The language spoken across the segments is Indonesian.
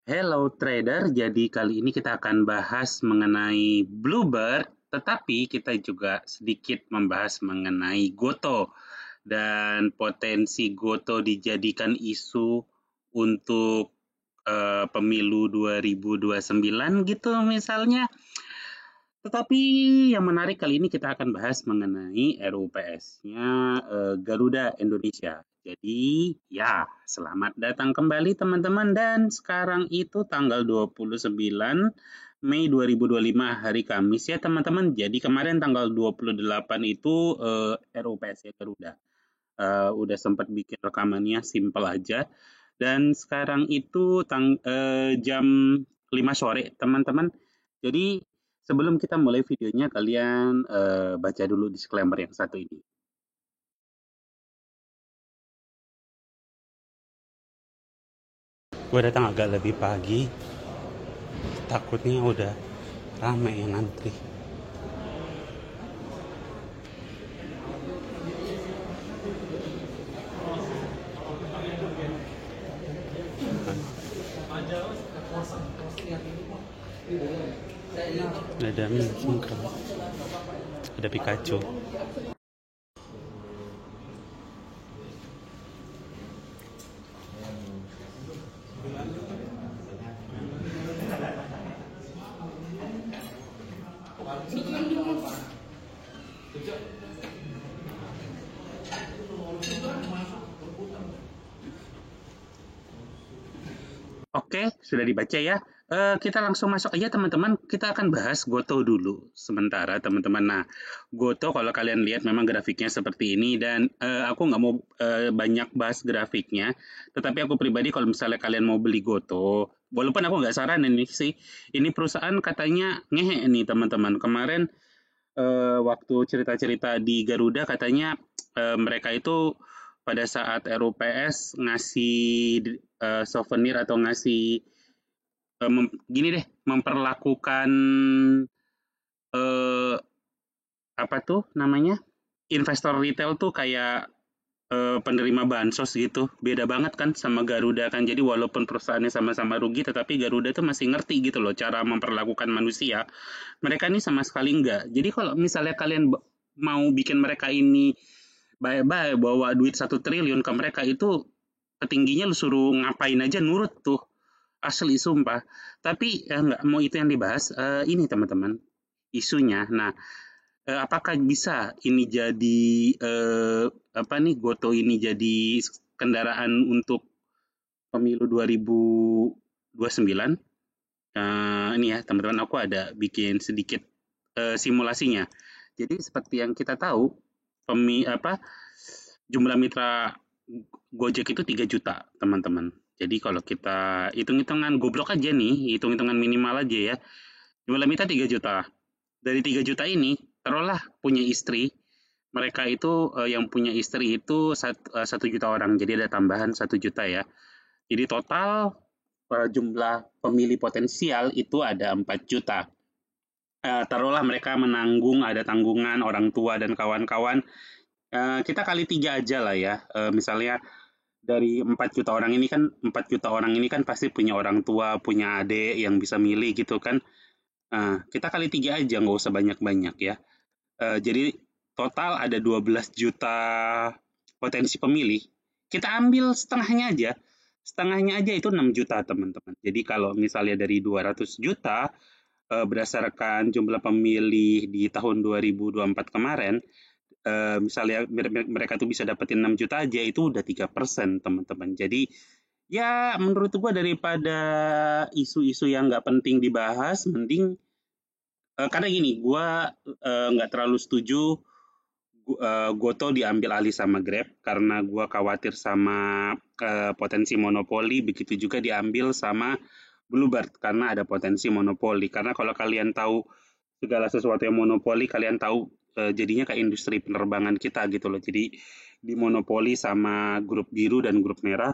Hello trader, jadi kali ini kita akan bahas mengenai Bluebird, tetapi kita juga sedikit membahas mengenai Goto dan potensi Goto dijadikan isu untuk pemilu 2029 gitu misalnya. Tetapi yang menarik kali ini kita akan bahas mengenai RUPS-nya Garuda Indonesia. Jadi ya, selamat datang kembali teman-teman, dan sekarang itu tanggal 29 Mei 2025 hari Kamis ya teman-teman. Jadi kemarin tanggal 28 itu RUPS ya Garuda. Udah sempat bikin rekamannya simple aja. Dan sekarang itu jam 5 sore teman-teman. Jadi sebelum kita mulai videonya, kalian baca dulu disclaimer yang satu ini. Gue datang agak lebih pagi, takutnya udah rame yang ngantri. Ada Mickey, ada Pikachu. Oke, sudah dibaca ya. Kita langsung masuk aja teman-teman. Kita akan bahas Goto dulu sementara teman-teman. Nah, Goto kalau kalian lihat memang grafiknya seperti ini, dan aku nggak mau banyak bahas grafiknya. Tetapi aku pribadi kalau misalnya kalian mau beli Goto, walaupun aku nggak saran ini sih, ini perusahaan katanya ngehe nih teman-teman. Kemarin waktu cerita-cerita di Garuda katanya mereka itu pada saat RUPS ngasih souvenir atau ngasih gini deh, memperlakukan eh, apa tuh namanya, investor retail tuh kayak penerima bansos gitu. Beda banget kan sama Garuda kan. Jadi walaupun perusahaannya sama-sama rugi, tetapi Garuda tuh masih ngerti gitu loh cara memperlakukan manusia. Mereka ini sama sekali enggak. Jadi kalau misalnya kalian mau bikin mereka ini bye-bye, bawa duit 1 triliun ke mereka, itu petingginya lu suruh ngapain aja nurut tuh. Asli sumpah. Tapi nggak mau itu yang dibahas. Ini teman-teman, isunya. Nah, apakah bisa ini jadi apa nih, Goto ini jadi kendaraan untuk pemilu 2029? Ini ya teman-teman, aku ada bikin sedikit simulasinya. Jadi seperti yang kita tahu, apa, jumlah mitra Gojek itu 3 juta teman-teman. Jadi kalau kita hitung-hitungan goblok aja nih, hitung-hitungan minimal aja ya, jumlah mitra 3 juta. Dari 3 juta ini, taruhlah punya istri, mereka itu yang punya istri itu 1 juta orang, jadi ada tambahan 1 juta ya. Jadi total jumlah pemilih potensial itu ada 4 juta. Taruhlah mereka menanggung, ada tanggungan orang tua dan kawan-kawan. Kita kali 3 aja lah ya. Misalnya dari 4 juta orang ini kan, 4 juta orang ini kan pasti punya orang tua, punya adik yang bisa milih gitu kan. Kita kali 3 aja, nggak usah banyak-banyak ya. Jadi total ada 12 juta potensi pemilih. Kita ambil setengahnya aja. Setengahnya aja itu 6 juta teman-teman. Jadi kalau misalnya dari 200 juta berdasarkan jumlah pemilih di tahun 2024 kemarin, misalnya mereka tuh bisa dapetin 6 juta aja, itu udah 3% teman-teman. Jadi ya menurut gua daripada isu-isu yang nggak penting dibahas, mending karena gini, gua nggak terlalu setuju Goto diambil alih sama Grab, karena gua khawatir sama potensi monopoli. Begitu juga diambil sama Bluebird karena ada potensi monopoli. Karena kalau kalian tahu segala sesuatu yang monopoli, kalian tahu jadinya kayak industri penerbangan kita gitu loh. Jadi dimonopoli sama grup biru dan grup merah,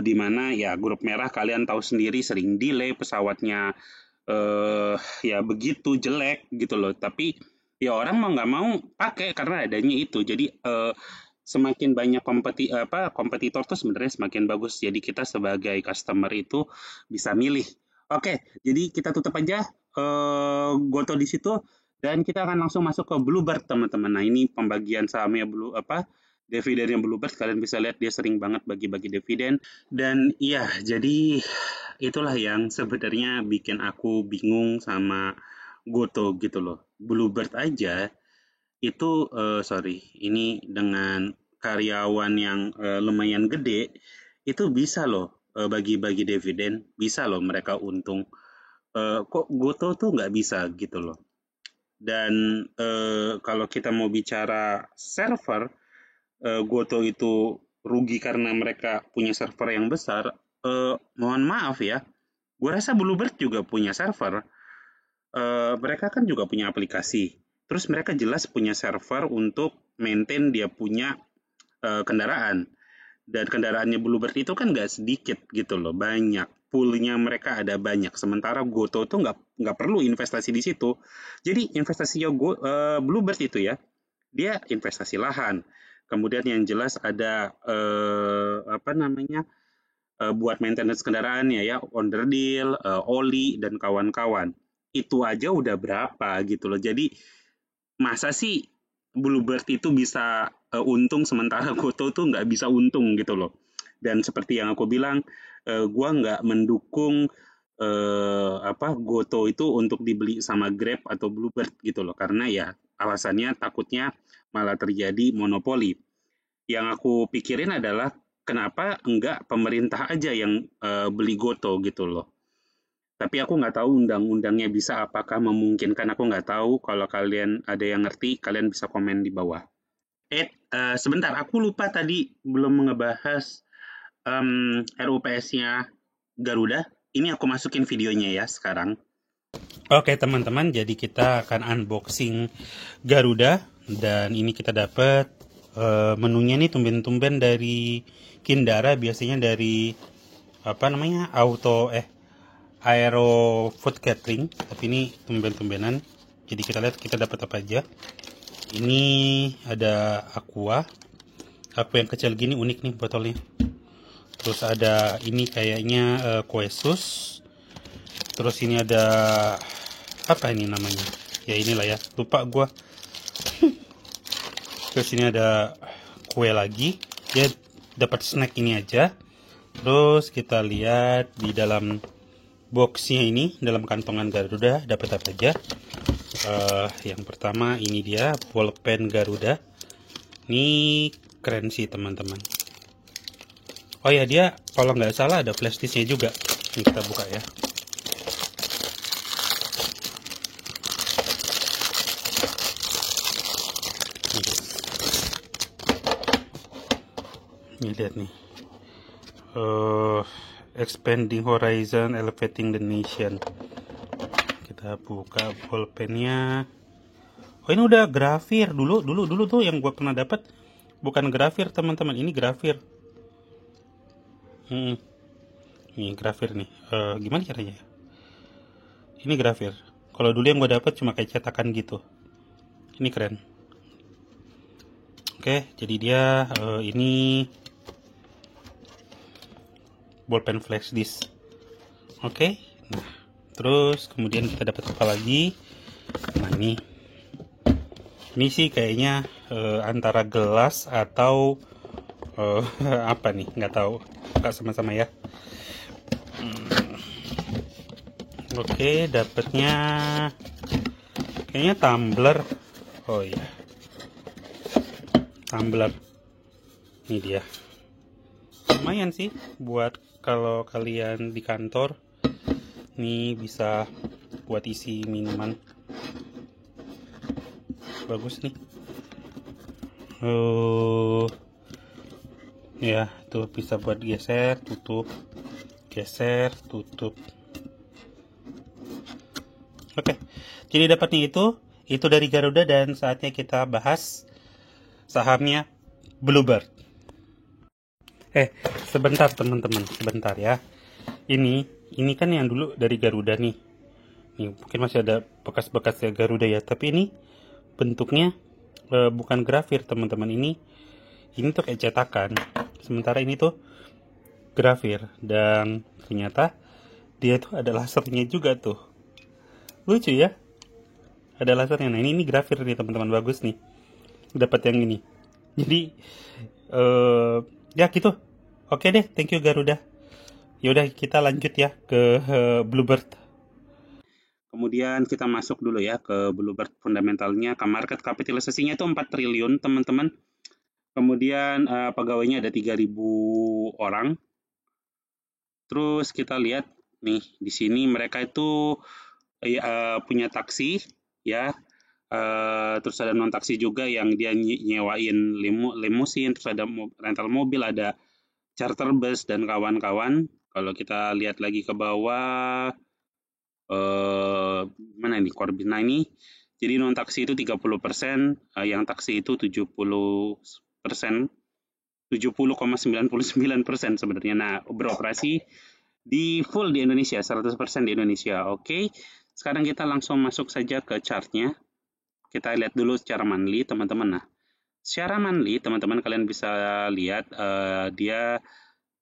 di mana ya grup merah kalian tahu sendiri sering delay pesawatnya, ya begitu jelek gitu loh. Tapi ya orang mau nggak mau pakai karena adanya itu. Jadi semakin banyak kompetitor tuh sebenarnya semakin bagus. Jadi kita sebagai customer itu bisa milih. Oke, jadi kita tutup aja Goto di situ dan kita akan langsung masuk ke Bluebird teman-teman. Nah, ini pembagian sahamnya dividennya Bluebird. Kalian bisa lihat dia sering banget bagi-bagi dividen dan iya, jadi itulah yang sebenarnya bikin aku bingung sama Goto gitu loh. Bluebird aja itu sorry, ini dengan karyawan yang lumayan gede, itu bisa loh bagi-bagi dividen, bisa loh mereka untung. Kok Goto tuh nggak bisa gitu loh. Dan kalau kita mau bicara server, Goto itu rugi karena mereka punya server yang besar. Mohon maaf ya, gue rasa Bluebird juga punya server. Mereka kan juga punya aplikasi. Terus mereka jelas punya server untuk maintain dia punya kendaraan. Dan kendaraannya Bluebird itu kan nggak sedikit gitu loh, banyak. Poolnya mereka ada banyak. Sementara Goto tuh nggak perlu investasi di situ. Jadi investasinya Bluebird itu ya, dia investasi lahan. Kemudian yang jelas ada buat maintenance kendaraannya ya, onderdil, oli dan kawan-kawan. Itu aja udah berapa gitu loh. Jadi masa sih Bluebird itu bisa untung sementara Goto tuh nggak bisa untung gitu loh. Dan seperti yang aku bilang, gua nggak mendukung Goto itu untuk dibeli sama Grab atau Bluebird gitu loh. Karena ya alasannya takutnya malah terjadi monopoli. Yang aku pikirin adalah kenapa enggak pemerintah aja yang beli Goto gitu loh. Tapi aku nggak tahu undang-undangnya bisa apakah memungkinkan. Aku nggak tahu. Kalau kalian ada yang ngerti, kalian bisa komen di bawah. Sebentar, aku lupa tadi belum ngebahas RUPS-nya Garuda. Ini aku masukin videonya ya sekarang. Oke teman-teman, jadi kita akan unboxing Garuda. Dan ini kita dapat menunya nih tumben-tumben dari Kindara, biasanya dari Aero Food Catering, tapi ini tumben-tumbenan. Jadi kita lihat kita dapat apa aja. Ini ada aqua yang kecil gini, unik nih botolnya. Terus ada ini kayaknya kue sus. Terus ini ada apa ini namanya? Ya inilah ya, lupa gua. Terus ini ada kue lagi. Dia dapat snack ini aja. Terus kita lihat di dalam boxnya ini, dalam kantongan Garuda dapat apa aja. Yang pertama ini dia pulpen Garuda. Ini keren sih teman-teman. Oh ya, dia kalau nggak salah ada flash disknya juga. Ini kita buka ya. Ini lihat nih. Expanding Horizon, Elevating the Nation. Kita buka pulpennya. Oh, ini udah grafir. Dulu tuh yang gue pernah dapat bukan grafir teman-teman, ini grafir. Ini grafir nih. Gimana caranya? Ini grafir. Kalau dulu yang gue dapat cuma kayak cetakan gitu. Ini keren. Oke, jadi dia ini bolpen flash disk. Oke. Nah, terus kemudian kita dapat apa lagi? Nah, ini sih kayaknya antara gelas atau apa nih, nggak tahu. Buka sama-sama ya. Oke, dapatnya kayaknya tumbler. Oh iya, tumbler. Ini dia. Lumayan sih buat kalau kalian di kantor. Nih bisa buat isi minuman. Bagus nih. Ya, tuh bisa buat geser, tutup. Geser, tutup. Oke. Jadi dapatnya itu dari Garuda, dan saatnya kita bahas sahamnya Bluebird. Sebentar teman-teman, sebentar ya. Ini kan yang dulu dari Garuda nih. Nih, mungkin masih ada bekas-bekasnya Garuda ya, tapi ini bentuknya bukan grafir teman-teman. Ini tuh kayak cetakan. Sementara ini tuh grafir. Dan ternyata dia tuh ada lasernya juga tuh. Lucu ya? Ada lasernya. Nah ini grafir nih teman-teman, bagus nih. Dapat yang ini. Jadi ya gitu. Oke deh, thank you Garuda. Yaudah kita lanjut ya ke Bluebird. Kemudian kita masuk dulu ya ke Bluebird fundamentalnya. Market kapitalisasinya itu 4 triliun teman-teman. Kemudian pegawainya ada 3.000 orang. Terus kita lihat nih di sini mereka itu punya taksi ya. Terus ada non taksi juga yang dia nyewain limusin, terus ada rental mobil, ada charter bus dan kawan-kawan. Kalau kita lihat lagi ke bawah, mana ini Corbina ini? Jadi non taksi itu 30%, yang taksi itu 70%, 70,99% sebenarnya. Nah, beroperasi di full di Indonesia, 100% di Indonesia. Oke, sekarang kita langsung masuk saja ke chartnya. Kita lihat dulu secara monthly, teman-teman. Nah, secara monthly, teman-teman kalian bisa lihat dia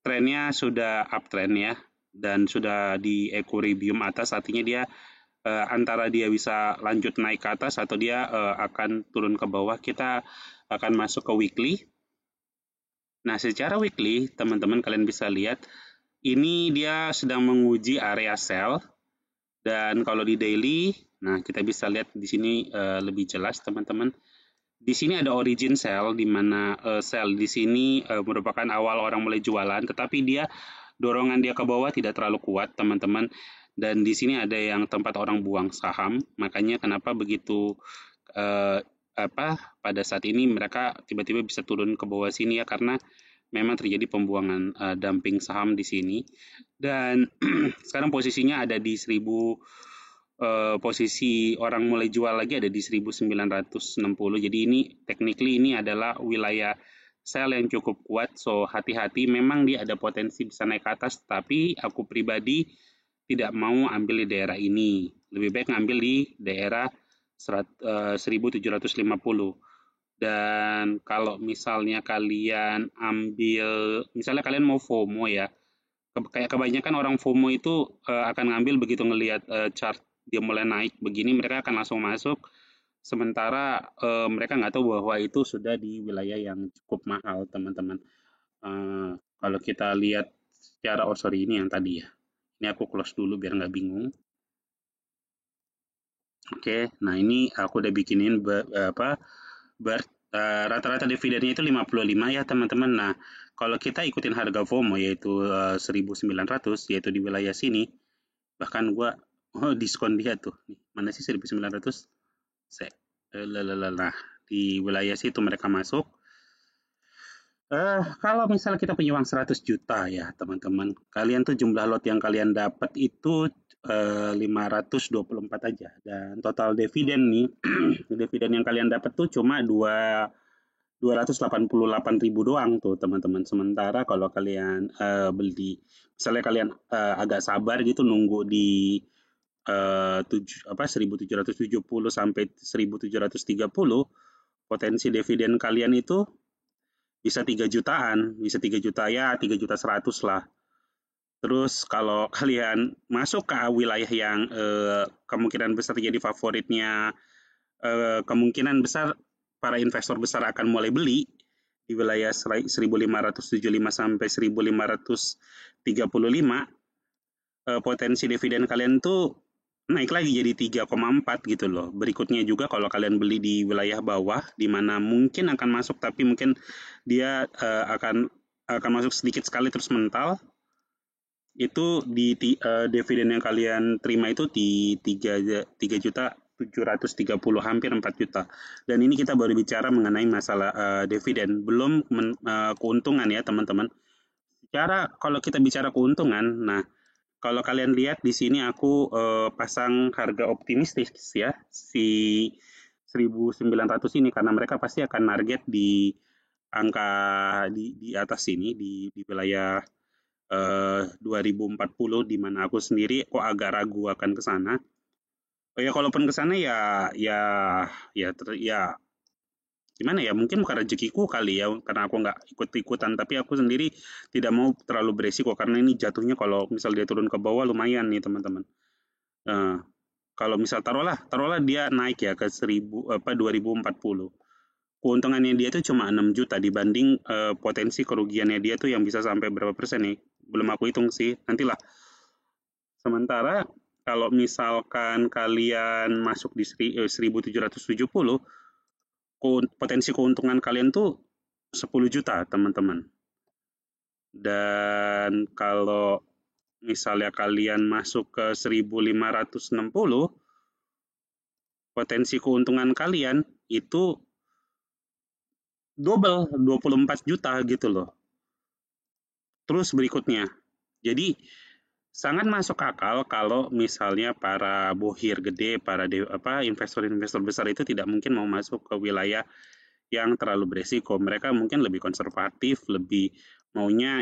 trennya sudah uptrend ya, dan sudah di equilibrium atas, artinya dia antara dia bisa lanjut naik ke atas atau dia akan turun ke bawah. Kita akan masuk ke weekly. Nah, secara weekly, teman-teman kalian bisa lihat, ini dia sedang menguji area sell. Dan kalau di daily, nah kita bisa lihat di sini lebih jelas teman-teman. Di sini ada origin sell, di mana sell di sini merupakan awal orang mulai jualan, tetapi dia dorongan dia ke bawah tidak terlalu kuat teman-teman. Dan di sini ada yang tempat orang buang saham, makanya kenapa begitu pada saat ini mereka tiba-tiba bisa turun ke bawah sini ya, karena memang terjadi pembuangan dumping saham di sini. Dan sekarang posisinya ada di 1000, posisi orang mulai jual lagi ada di 1960. Jadi ini technically ini adalah wilayah sell yang cukup kuat. So hati-hati, memang dia ada potensi bisa naik ke atas, tapi aku pribadi tidak mau ambil di daerah ini. Lebih baik ngambil di daerah 1750. Dan kalau misalnya kalian ambil, misalnya kalian mau FOMO ya, kayak kebanyakan orang FOMO itu akan ngambil begitu ngelihat chart dia mulai naik begini, mereka akan langsung masuk, sementara mereka nggak tahu bahwa itu sudah di wilayah yang cukup mahal teman-teman. Kalau kita lihat secara, oh sorry ini yang tadi ya, ini aku close dulu biar nggak bingung. Oke, nah ini aku udah bikinin rata-rata dividennya itu 55 ya teman-teman. Nah, kalau kita ikutin harga FOMO yaitu 1900, yaitu di wilayah sini, bahkan gua diskon dia tuh. Mana sih 1900? Nah, di wilayah situ mereka masuk. Kalau misalnya kita punya uang 100 juta ya teman-teman, kalian tuh jumlah lot yang kalian dapat itu 524 aja, dan total dividen nih dividen yang kalian dapat tuh cuma 288.000 doang tuh teman-teman. Sementara kalau kalian beli, misalnya kalian agak sabar gitu nunggu di 1770 sampai 1730, potensi dividen kalian itu bisa 3 jutaan, bisa 3 juta ya, 3 juta 100 lah. Terus kalau kalian masuk ke wilayah yang kemungkinan besar jadi favoritnya, kemungkinan besar para investor besar akan mulai beli di wilayah 1575 sampai 1535, potensi dividen kalian tuh naik lagi jadi 3,4 gitu loh. Berikutnya juga kalau kalian beli di wilayah bawah, di mana mungkin akan masuk tapi mungkin dia akan masuk sedikit sekali terus mental, itu di dividen yang kalian terima itu di 3 juta 730, hampir 4 juta. Dan ini kita baru bicara mengenai masalah dividen, belum keuntungan ya teman-teman. Kalau kita bicara keuntungan, nah kalau kalian lihat di sini aku pasang harga optimistis ya, si 1900 ini, karena mereka pasti akan target di angka di atas sini, di wilayah 2040, di mana aku sendiri kok agak ragu akan ke sana. Oh ya, kalaupun ke sana ya gimana ya, mungkin bukan rezekiku kali ya, karena aku nggak ikut-ikutan, tapi aku sendiri tidak mau terlalu beresiko, karena ini jatuhnya kalau misal dia turun ke bawah lumayan nih teman-teman. Kalau misal taruhlah dia naik ya ke 2040. Keuntungannya dia tuh cuma 6 juta dibanding potensi kerugiannya dia tuh yang bisa sampai berapa persen nih. Belum aku hitung sih, nantilah. Sementara kalau misalkan kalian masuk di 1770, potensi keuntungan kalian tuh 10 juta, teman-teman. Dan kalau misalnya kalian masuk ke 1560, potensi keuntungan kalian itu double, 24 juta gitu loh. Terus berikutnya, jadi sangat masuk akal kalau misalnya para bohir gede, para investor-investor besar itu tidak mungkin mau masuk ke wilayah yang terlalu beresiko. Mereka mungkin lebih konservatif, lebih maunya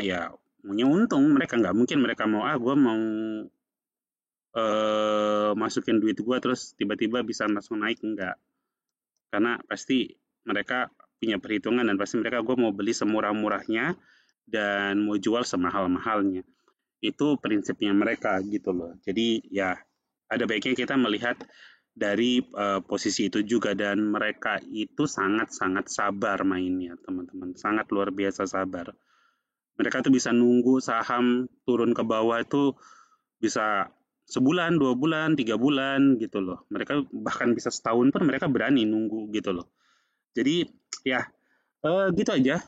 untung. Mereka nggak mungkin mereka mau gue mau masukin duit gue terus tiba-tiba bisa langsung naik, enggak. Karena pasti mereka punya perhitungan dan pasti gue mau beli semurah-murahnya dan mau jual semahal-mahalnya. Itu prinsipnya mereka gitu loh. Jadi ya ada baiknya kita melihat dari posisi itu juga, dan mereka itu sangat-sangat sabar mainnya teman-teman, sangat luar biasa sabar. Mereka tuh bisa nunggu saham turun ke bawah itu bisa sebulan, 2 bulan, 3 bulan gitu loh. Mereka bahkan bisa setahun pun mereka berani nunggu gitu loh. Jadi ya gitu aja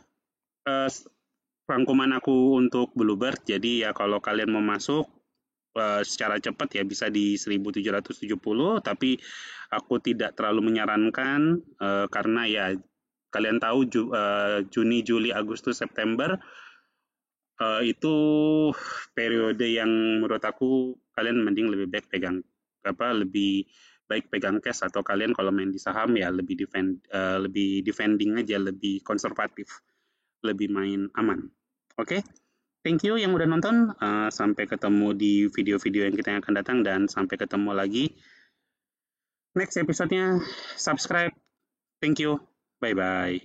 rangkuman aku untuk Bluebird. Jadi ya kalau kalian mau masuk secara cepat ya bisa di 1770, tapi aku tidak terlalu menyarankan karena ya kalian tahu Juni, Juli, Agustus, September itu periode yang menurut aku kalian mending lebih baik lebih baik pegang cash, atau kalian kalau main di saham ya lebih defending aja, lebih konservatif, lebih main aman. Oke? Thank you yang udah nonton. Sampai ketemu di video-video yang kita akan datang, dan sampai ketemu lagi next episode-nya. Subscribe. Thank you. Bye-bye.